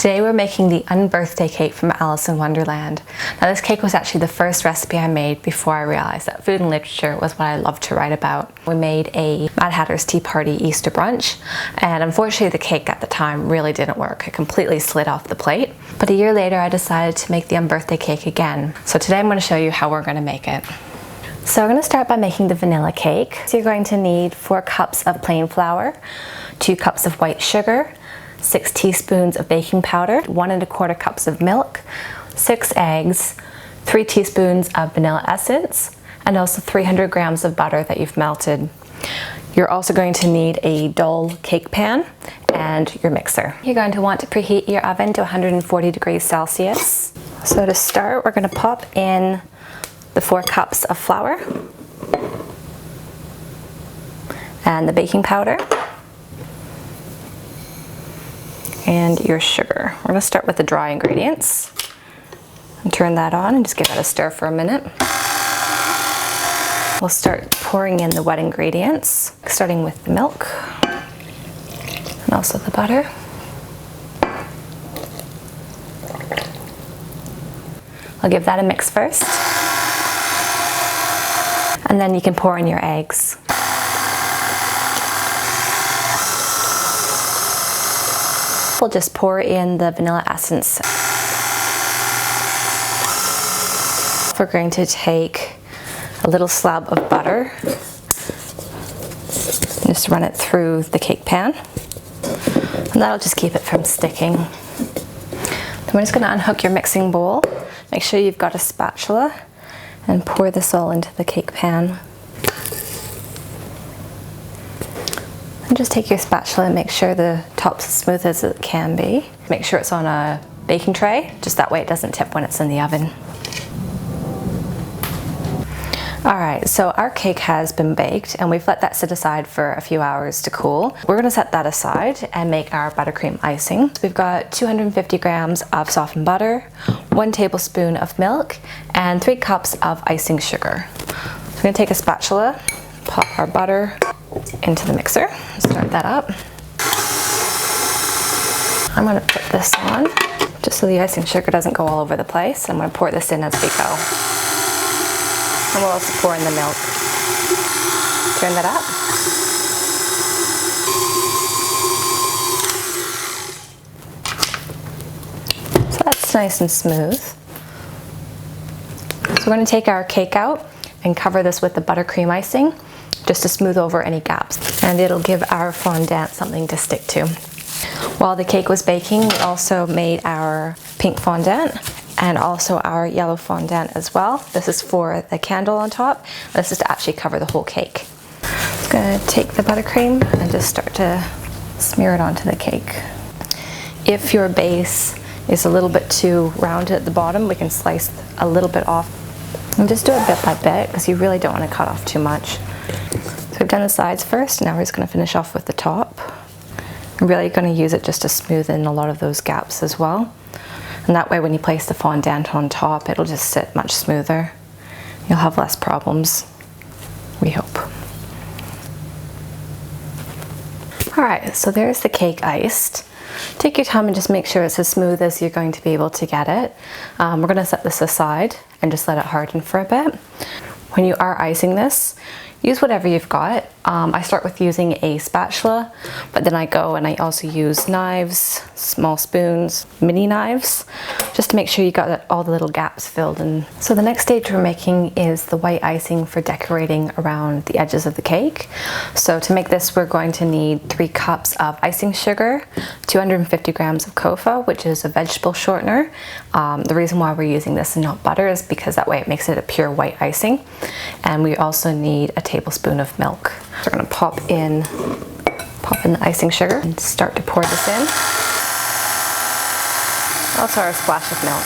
Today we're making the Unbirthday cake from Alice in Wonderland. Now this cake was actually the first recipe I made before I realized that food and literature was what I loved to write about. We made a Mad Hatter's Tea Party Easter brunch, and unfortunately the cake at the time really didn't work. It completely slid off the plate. But a year later I decided to make the Unbirthday cake again. So today I'm going to show you how we're going to make it. So we're going to start by making the vanilla cake. So you're going to need 4 cups of plain flour, 2 cups of white sugar, 6 teaspoons of baking powder, 1 1/4 cups of milk, 6 eggs, 3 teaspoons of vanilla essence, and also 300 grams of butter that you've melted. You're also going to need a dull cake pan and your mixer. You're going to want to preheat your oven to 140 degrees Celsius. So to start, we're going to pop in the 4 cups of flour and the baking powder and your sugar. We're going to start with the dry ingredients and turn that on and just give that a stir for a minute. We'll start pouring in the wet ingredients, starting with the milk and also the butter. I'll give that a mix first, and then you can pour in your eggs. We'll just pour in the vanilla essence. We're going to take a little slab of butter, just run it through the cake pan, and that'll just keep it from sticking. Then we're just going to unhook your mixing bowl. Make sure you've got a spatula and pour this all into the cake pan. And just take your spatula and make sure the top's as smooth as it can be. Make sure it's on a baking tray, just that way it doesn't tip when it's in the oven. Alright, so our cake has been baked and we've let that sit aside for a few hours to cool. We're going to set that aside and make our buttercream icing. So we've got 250 grams of softened butter, 1 tablespoon of milk, and 3 cups of icing sugar. So we're going to take a spatula, pop our butter into the mixer, start that up. I'm going to put this on just so the icing sugar doesn't go all over the place. I'm going to pour this in as we go. And we'll also pour in the milk. Turn that up. So that's nice and smooth. So we're going to take our cake out and cover this with the buttercream icing, just to smooth over any gaps, and it'll give our fondant something to stick to. While the cake was baking, we also made our pink fondant and also our yellow fondant as well. This is for the candle on top. This is to actually cover the whole cake. I'm going to take the buttercream and just start to smear it onto the cake. If your base is a little bit too rounded at the bottom, we can slice a little bit off and just do it bit by bit because you really don't want to cut off too much. So we've done the sides first, now we're just going to finish off with the top. I'm really going to use it just to smooth in a lot of those gaps as well. And that way when you place the fondant on top, it'll just sit much smoother. You'll have less problems, we hope. Alright, so there's the cake iced. Take your time and just make sure it's as smooth as you're going to be able to get it. We're going to set this aside and just let it harden for a bit. When you are icing this, use whatever you've got. I start with using a spatula, but then I go and I also use knives, small spoons, mini knives, just to make sure you got all the little gaps filled in. So the next stage we're making is the white icing for decorating around the edges of the cake. So to make this, we're going to need 3 cups of icing sugar, 250 grams of kofa, which is a vegetable shortener. The reason why we're using this and not butter is because that way it makes it a pure white icing. And we also need a tablespoon of milk. So we're going to pop in the icing sugar and start to pour this in. Also our splash of milk.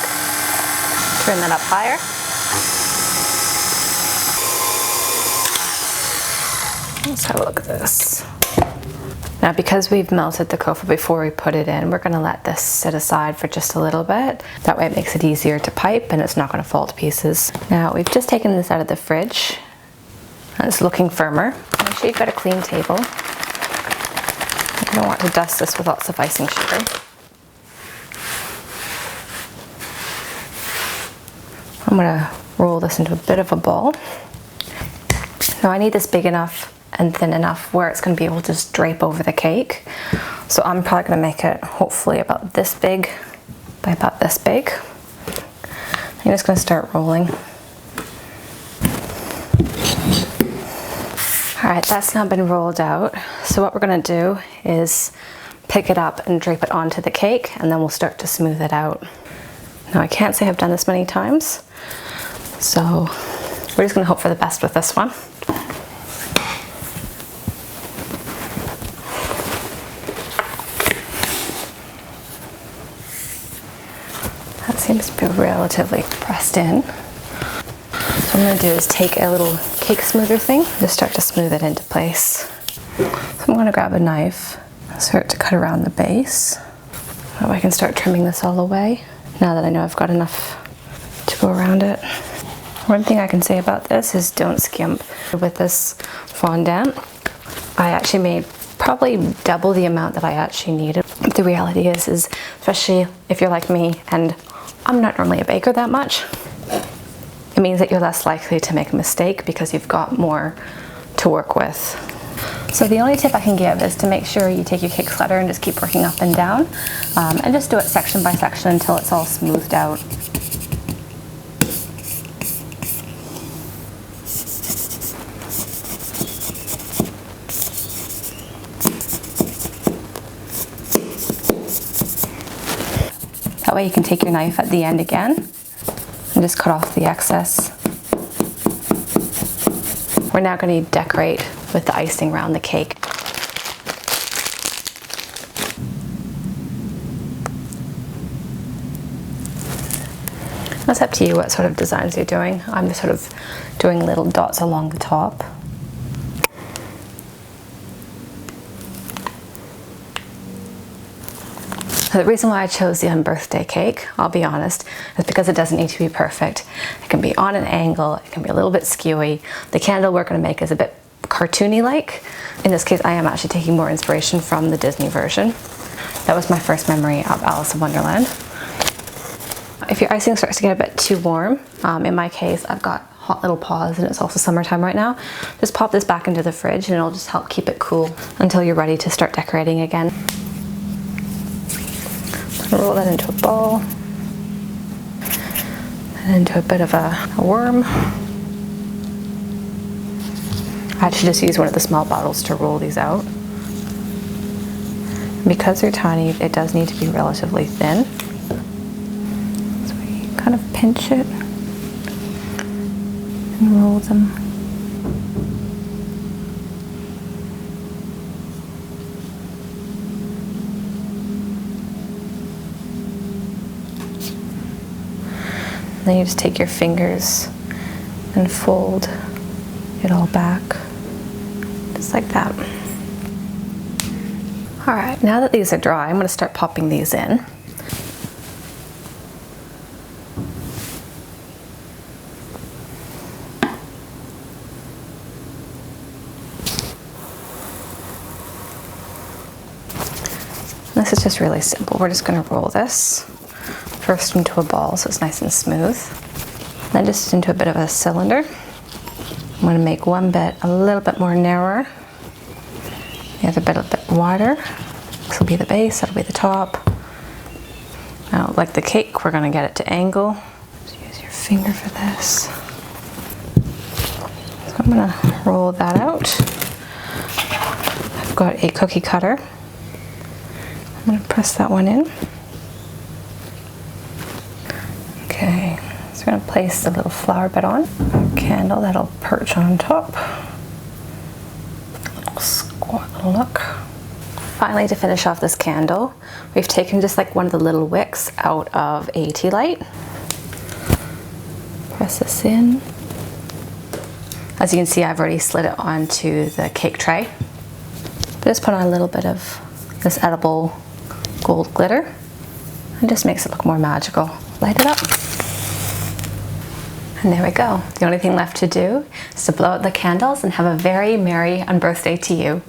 Turn that up higher. Let's have a look at this. Now because we've melted the kofa before we put it in, we're going to let this sit aside for just a little bit. That way it makes it easier to pipe and it's not going to fall to pieces. Now we've just taken this out of the fridge. It's looking firmer. Make sure you've got a clean table. You don't want to dust this with lots of icing sugar. I'm gonna roll this into a bit of a ball. Now I need this big enough and thin enough where it's gonna be able to just drape over the cake. So I'm probably gonna make it hopefully about this big by about this big. I'm just gonna start rolling. All right, that's now been rolled out. So what we're gonna do is pick it up and drape it onto the cake, and then we'll start to smooth it out. Now I can't say I've done this many times, so we're just gonna hope for the best with this one. That seems to be relatively pressed in. So what I'm gonna do is take a little cake smoother thing, just start to smooth it into place. So I'm gonna grab a knife, start to cut around the base. Now I can start trimming this all away, now that I know I've got enough to go around it. One thing I can say about this is don't skimp with this fondant. I actually made probably double the amount that I actually needed. But the reality is especially if you're like me, and I'm not normally a baker that much, it means that you're less likely to make a mistake because you've got more to work with. So the only tip I can give is to make sure you take your cake slider and just keep working up and down, and just do it section by section until it's all smoothed out. That way you can take your knife at the end again and just cut off the excess. We're now going to decorate with the icing around the cake. It's up to you what sort of designs you're doing. I'm just sort of doing little dots along the top. So the reason why I chose the Unbirthday cake, I'll be honest, is because it doesn't need to be perfect. It can be on an angle, it can be a little bit skewy. The candle we're going to make is a bit cartoony-like. In this case, I am actually taking more inspiration from the Disney version. That was my first memory of Alice in Wonderland. If your icing starts to get a bit too warm, in my case, I've got hot little paws and it's also summertime right now, just pop this back into the fridge and it'll just help keep it cool until you're ready to start decorating again. Roll that into a ball and into a bit of a worm. I actually just use one of the small bottles to roll these out. Because they're tiny, it does need to be relatively thin. So we kind of pinch it and roll them. Then you just take your fingers and fold it all back, just like that. All right, now that these are dry, I'm going to start popping these in. This is just really simple. We're just going to roll this first into a ball so it's nice and smooth, then just into a bit of a cylinder. I'm going to make one bit a little bit more narrower, the other bit a bit wider. This will be the base, that'll be the top. Now, like the cake, we're going to get it to angle. Just use your finger for this. So I'm going to roll that out. I've got a cookie cutter. I'm going to press that one in. Okay, so we're going to place the little flower bit on. A candle that'll perch on top. A little squat little look. Finally, to finish off this candle, we've taken just like one of the little wicks out of a tea light. Press this in. As you can see, I've already slid it onto the cake tray. Just put on a little bit of this edible gold glitter. It just makes it look more magical. Light it up. And there we go. The only thing left to do is to blow out the candles and have a very merry Unbirthday to you.